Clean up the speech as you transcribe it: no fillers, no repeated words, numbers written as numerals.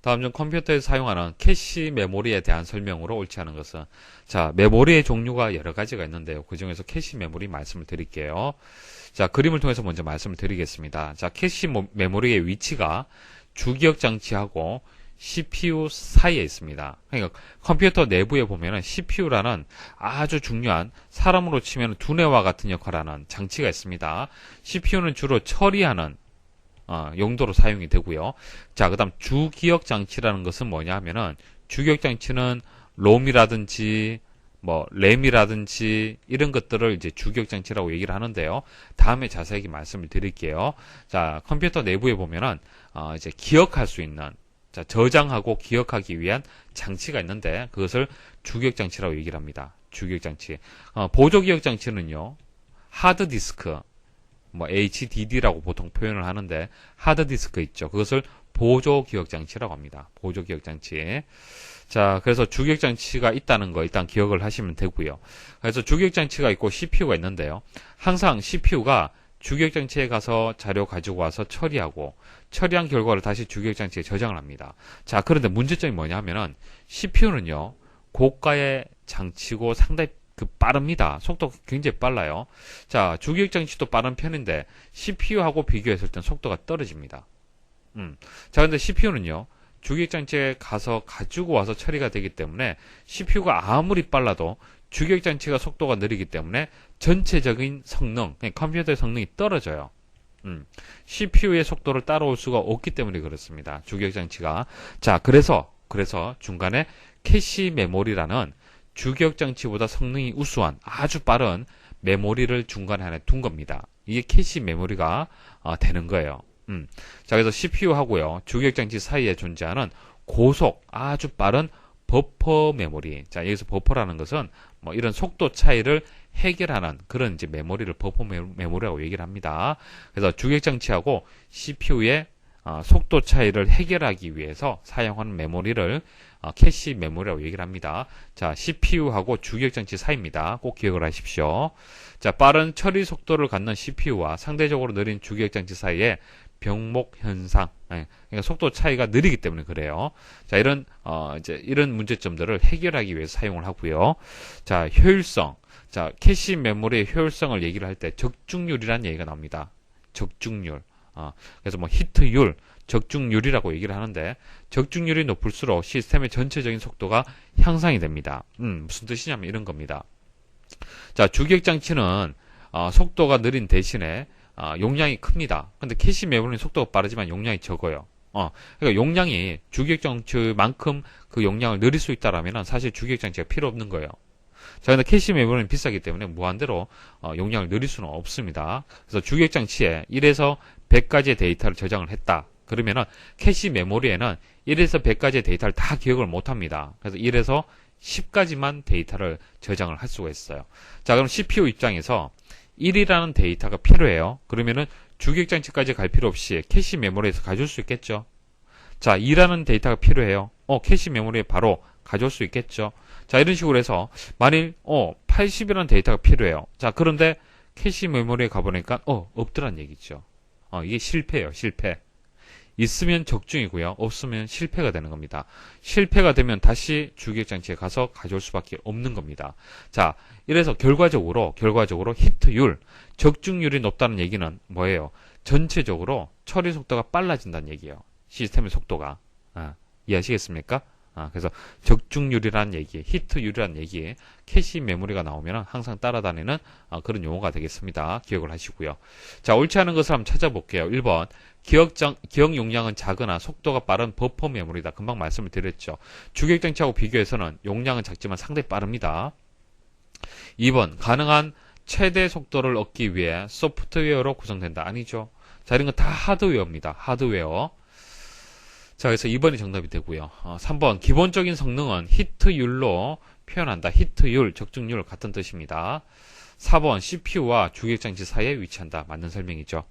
다음 중 컴퓨터에서 사용하는 캐시 메모리에 대한 설명으로 옳지 않은 것은, 자, 메모리의 종류가 여러 가지가 있는데요. 그 중에서 캐시 메모리 말씀을 드릴게요. 자, 그림을 통해서 먼저 말씀을 드리겠습니다. 자, 캐시 메모리의 위치가 주기억 장치하고 CPU 사이에 있습니다. 그러니까 컴퓨터 내부에 보면은 CPU라는 아주 중요한, 사람으로 치면 두뇌와 같은 역할을 하는 장치가 있습니다. CPU는 주로 처리하는 용도로 사용이 되고요. 자, 그 다음 주기억 장치라는 것은 뭐냐 하면은, 주기억 장치는 롬이라든지 뭐 램이라든지 이런 것들을 이제 주기억 장치라고 얘기를 하는데요. 다음에 자세하게 말씀을 드릴게요. 자, 컴퓨터 내부에 보면은 이제 기억할 수 있는, 자, 저장하고 기억하기 위한 장치가 있는데, 그것을 주기억 장치라고 얘기를 합니다. 주기억 장치. 보조 기억 장치는요, 하드디스크, 뭐 HDD라고 보통 표현을 하는데, 하드디스크 있죠. 그것을 보조 기억 장치라고 합니다. 보조 기억 장치. 자, 그래서 주기억 장치가 있다는 거 일단 기억을 하시면 되고요. 그래서 주기억 장치가 있고 CPU가 있는데요. 항상 CPU가 주기억 장치에 가서 자료 가지고 와서 처리하고, 처리한 결과를 다시 주기억 장치에 저장을 합니다. 자, 그런데 문제점이 뭐냐 하면은, CPU는요, 고가의 장치고 상당히 빠릅니다. 속도가 굉장히 빨라요. 자, 주기억 장치도 빠른 편인데 CPU하고 비교했을 땐 속도가 떨어집니다. 자, 근데 CPU는요, 주기억 장치에 가서 가지고 와서 처리가 되기 때문에 CPU가 아무리 빨라도 주기억 장치가 속도가 느리기 때문에 전체적인 성능, 컴퓨터의 성능이 떨어져요. CPU의 속도를 따라올 수가 없기 때문에 그렇습니다. 주기억 장치가. 자, 그래서 중간에 캐시 메모리라는 주기억 장치보다 성능이 우수한 아주 빠른 메모리를 중간에 하나 둔 겁니다. 이게 캐시 메모리가 되는 거예요. 자, 그래서 CPU하고요, 주기억 장치 사이에 존재하는 고속 아주 빠른 버퍼 메모리. 자, 여기서 버퍼라는 것은 뭐 이런 속도 차이를 해결하는 그런 이제 메모리를 버퍼 메모리라고 얘기를 합니다. 그래서 주기억 장치하고 CPU의 속도 차이를 해결하기 위해서 사용하는 메모리를 캐시 메모리라고 얘기를 합니다. 자, CPU하고 주기억 장치 사이입니다. 꼭 기억을 하십시오. 자, 빠른 처리 속도를 갖는 CPU와 상대적으로 느린 주기억 장치 사이에 병목 현상, 그러니까 속도 차이가 느리기 때문에 그래요. 자, 이런 문제점들을 해결하기 위해서 사용을 하고요. 자, 효율성. 자, 캐시 메모리의 효율성을 얘기를 할 때 적중률이라는 얘기가 나옵니다. 적중률. 그래서 뭐 히트율, 적중률이라고 얘기를 하는데, 적중률이 높을수록 시스템의 전체적인 속도가 향상이 됩니다. 무슨 뜻이냐면 이런 겁니다. 자, 주기억 장치는 속도가 느린 대신에 용량이 큽니다. 근데 캐시 메모리는 속도가 빠르지만 용량이 적어요. 그러니까 용량이 주기억 장치만큼 그 용량을 늘릴 수 있다라면 사실 주기억 장치가 필요 없는 거예요. 자, 근데 캐시 메모리는 비싸기 때문에 무한대로 용량을 늘릴 수는 없습니다. 그래서 주기억 장치에 1에서 100가지의 데이터를 저장을 했다. 그러면은 캐시 메모리에는 1에서 100가지의 데이터를 다 기억을 못 합니다. 그래서 1에서 10가지만 데이터를 저장을 할 수가 있어요. 자, 그럼 CPU 입장에서 1이라는 데이터가 필요해요. 그러면은 주기억 장치까지 갈 필요 없이 캐시 메모리에서 가져올 수 있겠죠. 자, 2라는 데이터가 필요해요. 캐시 메모리에 바로 가져올 수 있겠죠. 자, 이런 식으로 해서 만일 80이라는 데이터가 필요해요. 자, 그런데 캐시 메모리에 가보니까 없더란 얘기죠. 이게 실패예요. 실패. 있으면 적중이고요. 없으면 실패가 되는 겁니다. 실패가 되면 다시 주기억 장치에 가서 가져올 수밖에 없는 겁니다. 자, 이래서 결과적으로 히트율, 적중률이 높다는 얘기는 뭐예요? 전체적으로 처리 속도가 빨라진다는 얘기예요. 시스템의 속도가. 이해하시겠습니까? 그래서 적중률이라는 얘기, 히트율이라는 얘기, 캐시 메모리가 나오면 항상 따라다니는 그런 용어가 되겠습니다. 기억을 하시고요. 자, 옳지 않은 것을 한번 찾아볼게요. 1번, 기억 용량은 작으나 속도가 빠른 버퍼 메모리다. 금방 말씀을 드렸죠. 주기억 장치하고 비교해서는 용량은 작지만 상당히 빠릅니다. 2번, 가능한 최대 속도를 얻기 위해 소프트웨어로 구성된다. 아니죠. 자, 이런 건 다 하드웨어입니다. 하드웨어. 자, 그래서 2번이 정답이 되고요. 3번, 기본적인 성능은 히트율로 표현한다. 히트율, 적중률 같은 뜻입니다. 4번, CPU와 주기억 장치 사이에 위치한다. 맞는 설명이죠.